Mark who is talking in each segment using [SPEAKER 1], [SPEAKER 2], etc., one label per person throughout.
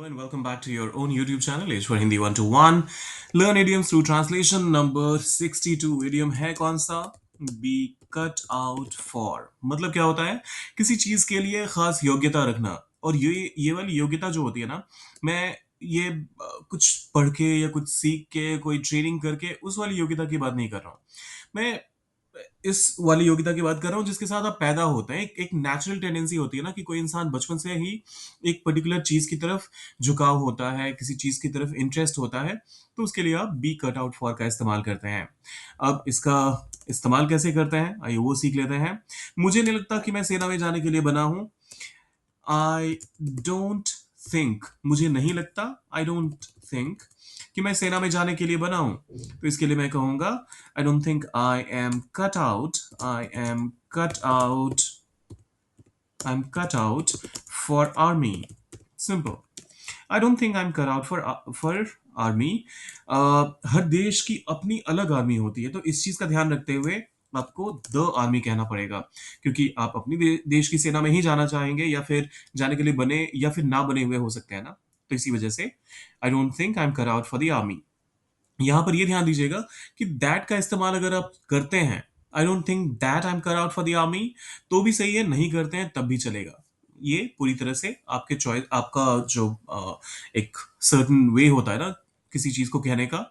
[SPEAKER 1] and welcome back to your own YouTube channel, H for Hindi 121. Learn idioms through translation. Number 62 idiom है कौन सा? Be cut out for. मतलब क्या होता है? किसी चीज के लिए खास योग्यता रखना। और ये वाली योग्यता जो होती है ना, मैं ये कुछ पढ़ के या कुछ सीख के कोई ट्रेनिंग करके उस वाली योग्यता की बात नहीं कर रहा हूँ। मैं इस वाली योग्यता की बात कर रहा हूँ जिसके साथ आप पैदा होते हैं। एक नेचुरल टेंडेंसी होती है ना कि कोई इंसान बचपन से ही एक पर्टिकुलर चीज की तरफ झुकाव होता है, किसी चीज की तरफ इंटरेस्ट होता है, तो उसके लिए आप बी कट आउट फॉर का इस्तेमाल करते हैं। अब इसका इस्तेमाल कैसे करते हैं, आइए वो सीख लेते हैं। मुझे नहीं लगता कि मैं सेना में जाने के लिए बना हूं। आई डोंट थिंक, मुझे नहीं लगता, आई डोंट थिंक कि मैं सेना में जाने के लिए बना हूं। तो इसके लिए मैं कहूंगा I don't think I am cut out for army. Simple. I don't think I am cut out for army. हर देश की अपनी अलग आर्मी होती है, तो इस चीज का ध्यान रखते हुए आपको द आर्मी कहना पड़ेगा, क्योंकि आप अपनी देश की सेना में ही जाना चाहेंगे या फिर जाने के लिए बने या फिर ना बने हुए हो सकते हैं ना। तो इसी वजह से आई don't think I am cut out for the army. यहां पर ये ध्यान दीजिएगा कि दैट का इस्तेमाल अगर आप करते हैं, आई don't think that I am cut out for the army, तो भी सही है, नहीं करते हैं तब भी चलेगा। ये पूरी तरह से आपके चॉइस, आपका जो एक सर्टन वे होता है ना किसी चीज को कहने का,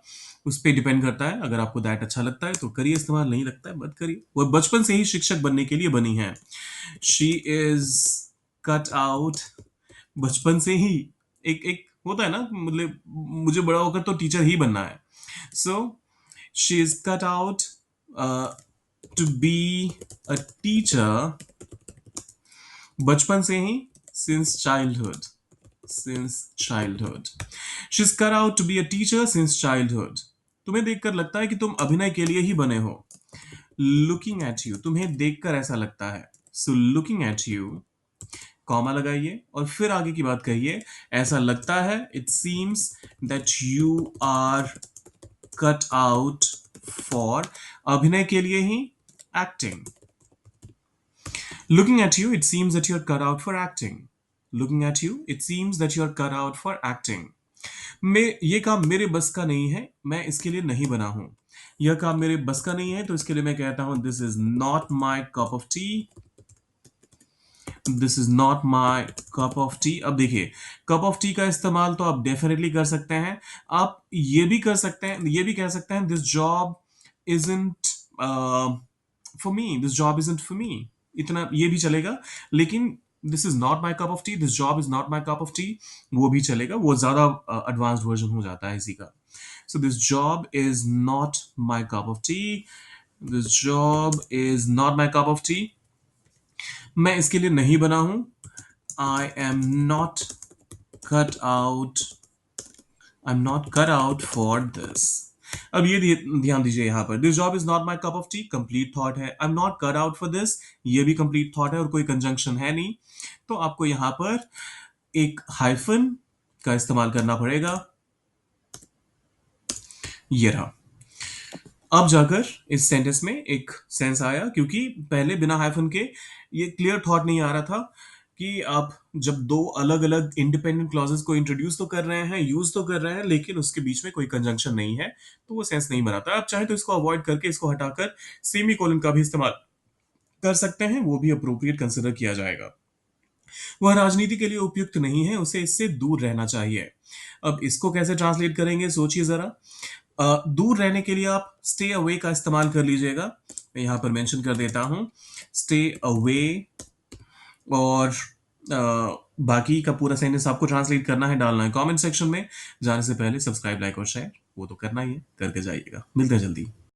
[SPEAKER 1] उस पर डिपेंड करता है। अगर आपको दैट अच्छा लगता है तो करिए इस्तेमाल, नहीं लगता है मत करिए। वो बचपन से ही शिक्षक बनने के लिए बनी है। She is cut out. बचपन से ही एक एक होता है ना, मतलब मुझे बड़ा होकर तो टीचर ही बनना है। So she is cut out to be a teacher बचपन से ही, since childhood. She is cut out to be a teacher since childhood. तुम्हें देखकर लगता है कि तुम अभिनय के लिए ही बने हो। लुकिंग एट यू, तुम्हें देखकर ऐसा लगता है। So looking at you, comma लगाइए और फिर आगे की बात कहिए। ऐसा लगता है, it seems that you are cut out for, अभिनय के लिए ही, acting. Looking at you, it seems that you're cut out for acting. Looking at you, it seems that you're cut out for acting. मैं ये काम मेरे बस का नहीं है, मैं इसके लिए नहीं बना हूं। यह काम मेरे बस का नहीं है, तो इसके लिए मैं कहता हूं this is not my cup of tea. This is not my cup of T. अब देखिए, कप ऑफ टी का इस्तेमाल तो आप डेफिनेटली कर सकते हैं। आप ये भी कर सकते हैं, ये भी कह सकते हैं this job isn't for me, this job isn't for me, इतना ये भी चलेगा। लेकिन this is not my cup of tea, this job is not my cup of T, वो भी चलेगा। वो ज्यादा एडवांस्ड वर्जन हो जाता है इसी का। So this job is not my cup of tea, this job is not my cup of tea. मैं इसके लिए नहीं बना हूं। I am not cut out, I am not cut out for this. अब ये ध्यान दीजिए यहां पर, this job is not my cup of tea complete thought है। I am not cut out for this, ये भी कंप्लीट थॉट है और कोई कंजंक्शन है नहीं, तो आपको यहां पर एक हाइफन का इस्तेमाल करना पड़ेगा। ये रहा। अब जाकर इस सेंटेंस में एक सेंस आया, क्योंकि पहले बिना हाइफन के ये क्लियर थॉट नहीं आ रहा था कि आप जब दो अलग अलग इंडिपेंडेंट क्लॉजेस को इंट्रोड्यूस तो कर रहे हैं, यूज तो कर रहे हैं, लेकिन उसके बीच में कोई कंजंक्शन नहीं है, तो वो सेंस नहीं बनाता। आप चाहे तो इसको अवॉइड करके, इसको हटाकर सेमी कोलन का भी इस्तेमाल कर सकते हैं, वो भी अप्रोप्रिएट कंसिडर किया जाएगा। वह राजनीति के लिए उपयुक्त नहीं है, उसे इससे दूर रहना चाहिए। अब इसको कैसे ट्रांसलेट करेंगे, सोचिए जरा। दूर रहने के लिए आप स्टे अवे का इस्तेमाल कर लीजिएगा। मैं यहां पर मेंशन कर देता हूं स्टे अवे। और बाकी का पूरा सेंटेंस आपको ट्रांसलेट करना है, डालना है कमेंट सेक्शन में। जाने से पहले सब्सक्राइब, लाइक और शेयर वो तो करना ही है, करके जाइएगा। मिलते हैं जल्दी।